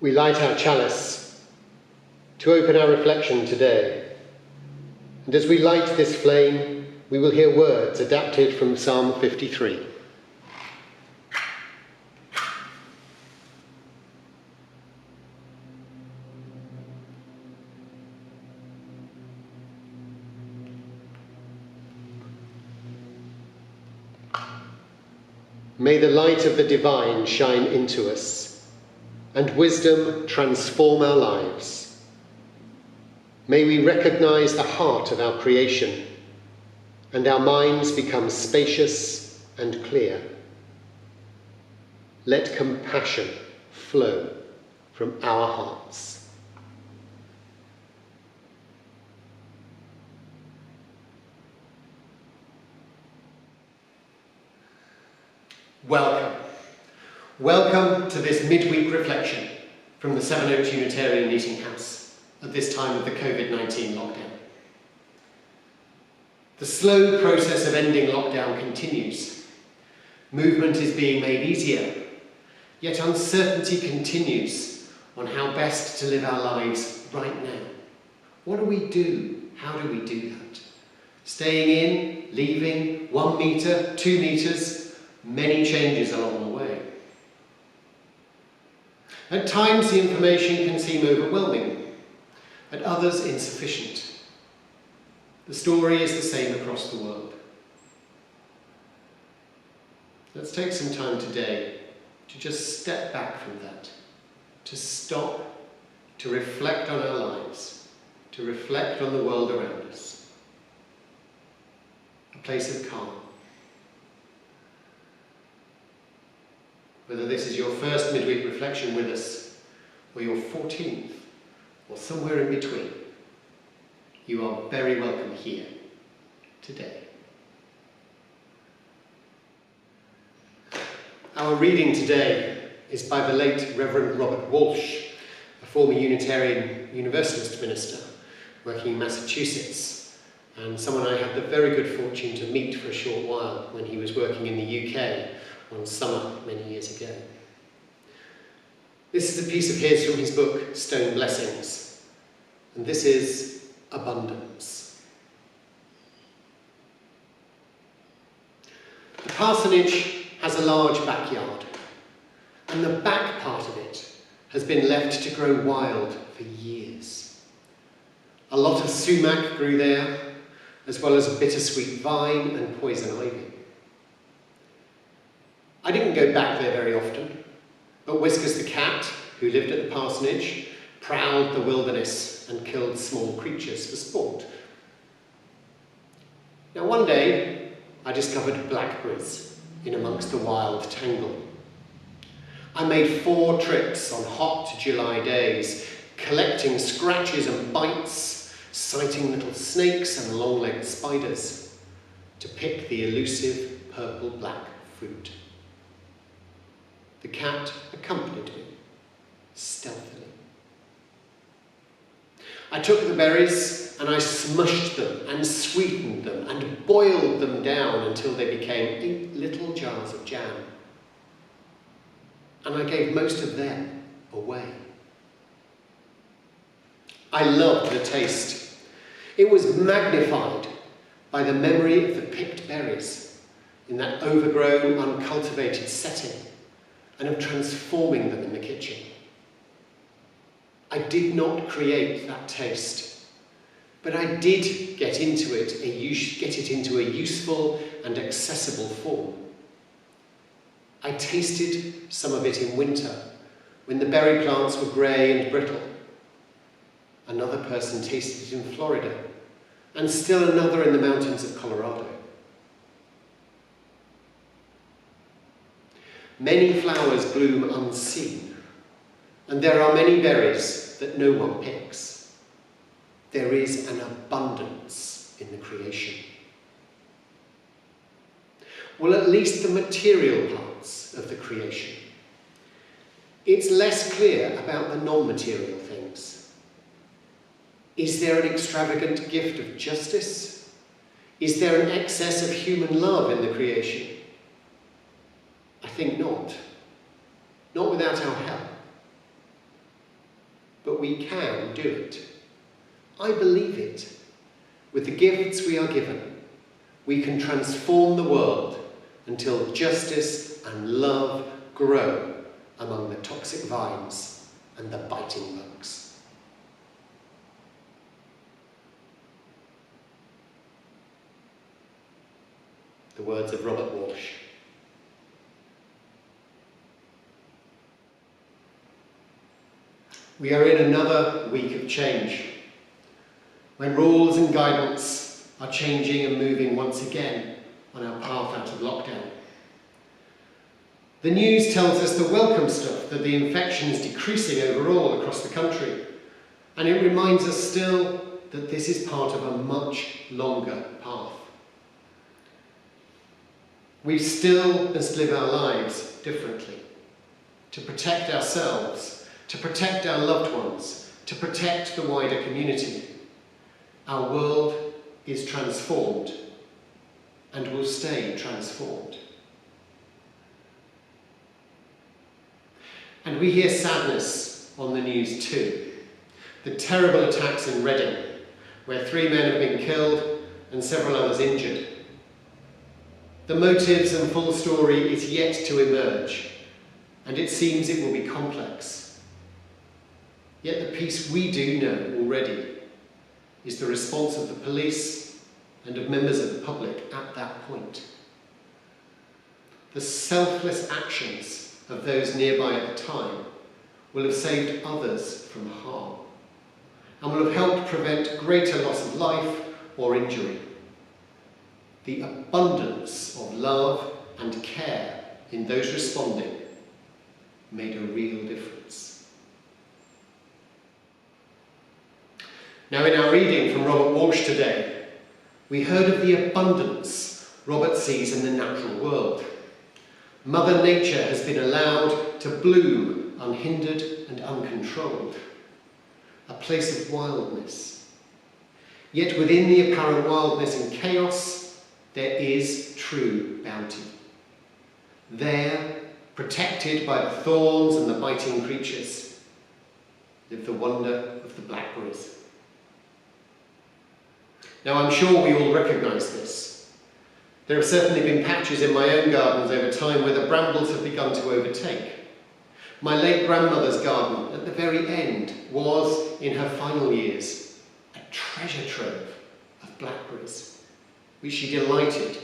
we light our chalice to open our reflection today. And as we light this flame, we will hear words adapted from Psalm 53. May the light of the divine shine into us, and wisdom transform our lives. May we recognize the heart of our creation, and our minds become spacious and clear. Let compassion flow from our hearts. Welcome. Welcome to this midweek reflection from the Seven Oaks Unitarian Meeting House at this time of the COVID-19 lockdown. The slow process of ending lockdown continues. Movement is being made easier, yet uncertainty continues on how best to live our lives right now. What do we do? How do we do that? Staying in, leaving, 1 metre, 2 metres, many changes along the way. At times the information can seem overwhelming, at others insufficient. The story is the same across the world. Let's take some time today to just step back from that, to stop, to reflect on our lives, to reflect on the world around us. A place of calm. Whether this is your first midweek reflection with us, or your 14th, or somewhere in between, you are very welcome here today. Our reading today is by the late Reverend Robert Walsh, a former Unitarian Universalist minister working in Massachusetts, and someone I had the very good fortune to meet for a short while when he was working in the UK one summer many years ago. This is a piece of his from his book, Stone Blessings, and this is abundance. The parsonage has a large backyard, and the back part of it has been left to grow wild for years. A lot of sumac grew there, as well as a bittersweet vine and poison ivy. I didn't go back there very often, but Whiskers the cat, who lived at the parsonage, prowled the wilderness and killed small creatures for sport. Now one day, I discovered blackberries in amongst the wild tangle. I made 4 trips on hot July days, collecting scratches and bites, sighting little snakes and long-legged spiders, to pick the elusive purple-black fruit. The cat accompanied me, stealthily. I took the berries and I smushed them and sweetened them and boiled them down until they became 8 little jars of jam. And I gave most of them away. I loved the taste. It was magnified by the memory of the picked berries in that overgrown, uncultivated setting, and of transforming them in the kitchen. I did not create that taste, but I did get it into a useful and accessible form. I tasted some of it in winter, when the berry plants were grey and brittle. Another person tasted it in Florida, and still another in the mountains of Colorado. Many flowers bloom unseen, and there are many berries that no one picks. There is an abundance in the creation. Well, at least the material parts of the creation. It's less clear about the non-material things. Is there an extravagant gift of justice? Is there an excess of human love in the creation? I think not. Not without our help. we can do it. I believe it. With the gifts we are given, we can transform the world until justice and love grow among the toxic vines and the biting bugs. The words of Robert Walsh. We are in another week of change, when rules and guidance are changing and moving once again on our path out of lockdown. The news tells us the welcome stuff, that the infection is decreasing overall across the country, and it reminds us still that this is part of a much longer path. We still must live our lives differently, to protect ourselves, to protect our loved ones, to protect the wider community. Our world is transformed and will stay transformed. And we hear sadness on the news too. The terrible attacks in Reading, where 3 men have been killed and several others injured. The motives and full story is yet to emerge, and it seems it will be complex. Yet the piece we do know already is the response of the police and of members of the public at that point. The selfless actions of those nearby at the time will have saved others from harm and will have helped prevent greater loss of life or injury. The abundance of love and care in those responding made a real difference. Now, in our reading from Robert Walsh today, we heard of the abundance Robert sees in the natural world. Mother Nature has been allowed to bloom unhindered and uncontrolled, a place of wildness. Yet within the apparent wildness and chaos, there is true bounty. There, protected by the thorns and the biting creatures, live the wonder of the blackberries. Now, I'm sure we all recognise this. There have certainly been patches in my own gardens over time where the brambles have begun to overtake. My late grandmother's garden at the very end was, in her final years, a treasure trove of blackberries, which she delighted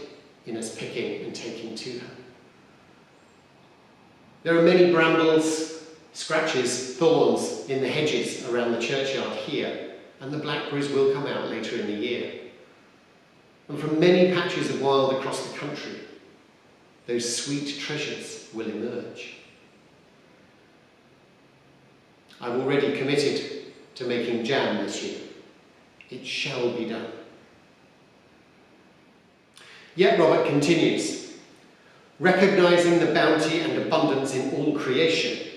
in us picking and taking to her. There are many brambles, scratches, thorns in the hedges around the churchyard here, and the blackberries will come out later in the year. And from many patches of wild across the country, those sweet treasures will emerge. I've already committed to making jam this year. It shall be done. Yet Robert continues, recognising the bounty and abundance in all creation,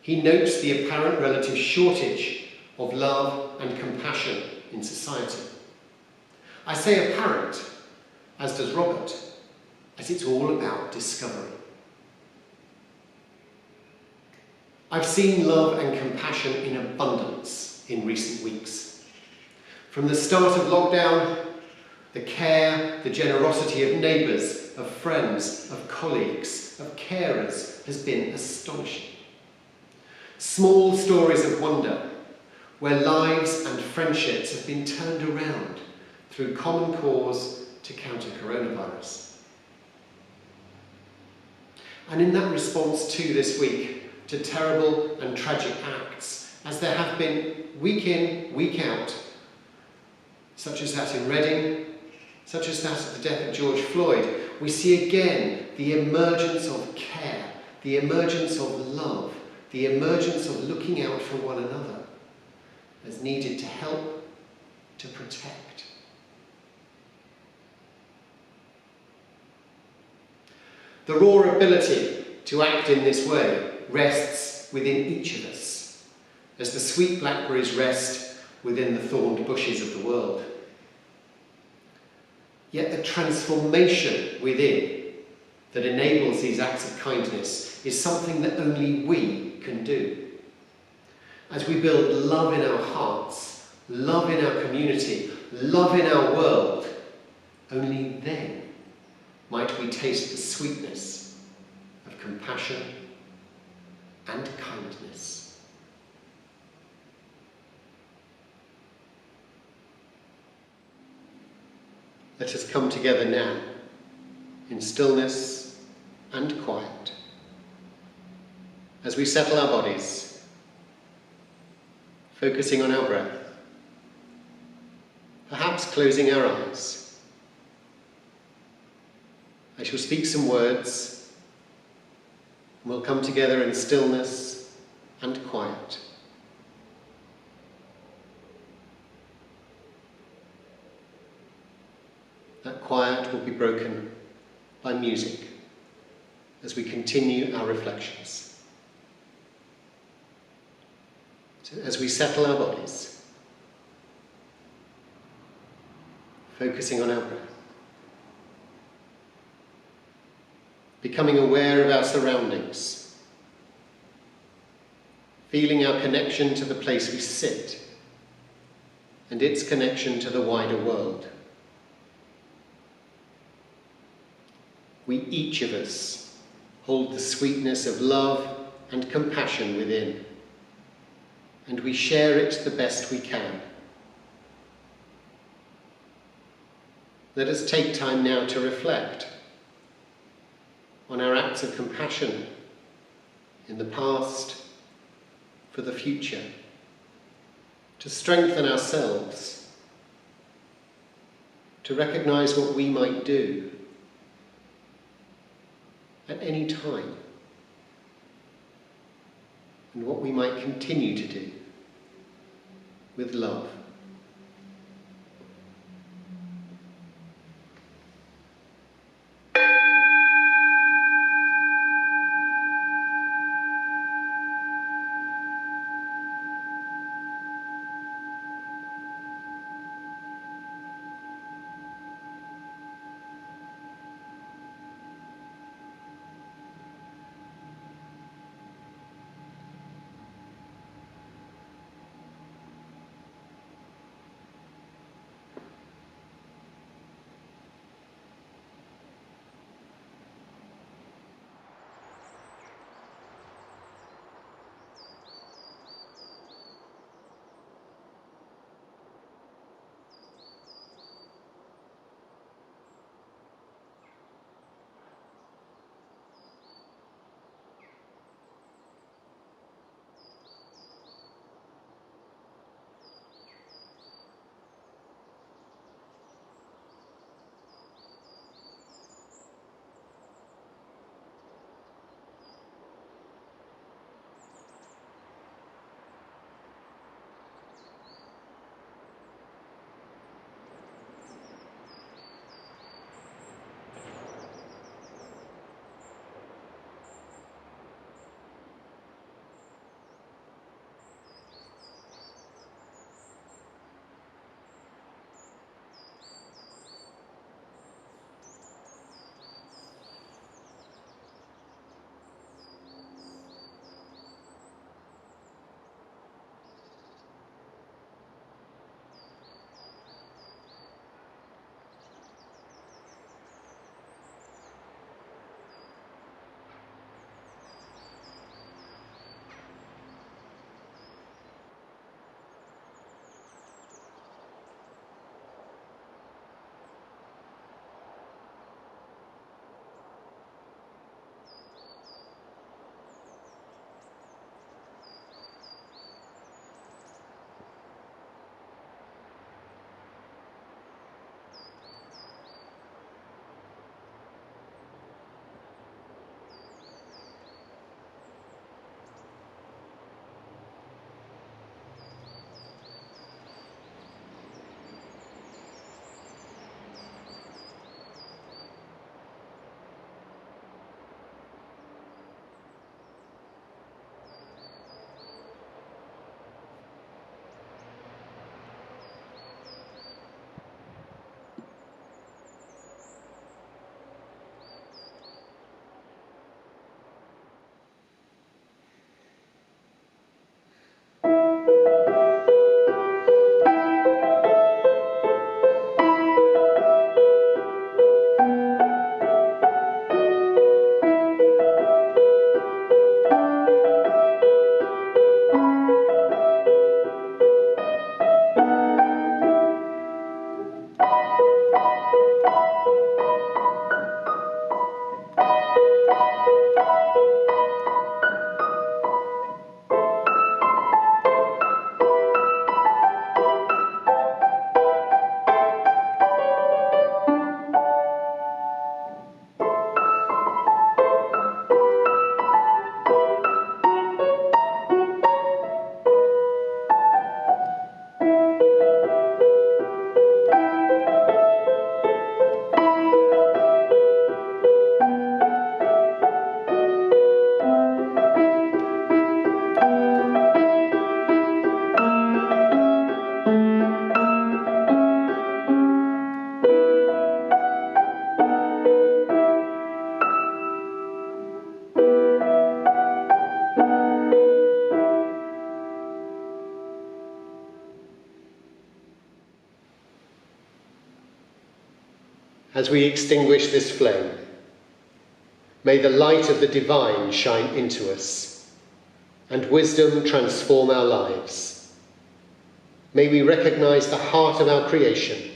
he notes the apparent relative shortage of love and compassion in society. I say apparent, as does Robert, as it's all about discovery. I've seen love and compassion in abundance in recent weeks. From the start of lockdown, the care, the generosity of neighbours, of friends, of colleagues, of carers has been astonishing. Small stories of wonder, where lives and friendships have been turned around through common cause to counter coronavirus. And in that response too this week to terrible and tragic acts, as there have been week in, week out, such as that in Reading, such as that at the death of George Floyd, we see again the emergence of care, the emergence of love, the emergence of looking out for one another as needed to help, to protect. The raw ability to act in this way rests within each of us, as the sweet blackberries rest within the thorned bushes of the world. Yet the transformation within that enables these acts of kindness is something that only we can do. as we build love in our hearts, love in our community, love in our world, only then might we taste the sweetness of compassion and kindness. Let us come together now in stillness and quiet as we settle our bodies, focusing on our breath, perhaps closing our eyes. I shall speak some words, and we'll come together in stillness and quiet. That quiet will be broken by music as we continue our reflections. So as we settle our bodies, focusing on our breath, becoming aware of our surroundings, feeling our connection to the place we sit and its connection to the wider world. We, each of us, hold the sweetness of love and compassion within, and we share it the best we can. Let us take time now to reflect on our acts of compassion in the past, for the future, to strengthen ourselves, to recognize what we might do at any time, and what we might continue to do with love. as we extinguish this flame, may the light of the divine shine into us, and wisdom transform our lives. May we recognise the heart of our creation,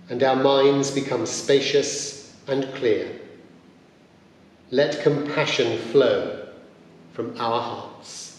and our minds become spacious and clear. Let compassion flow from our hearts.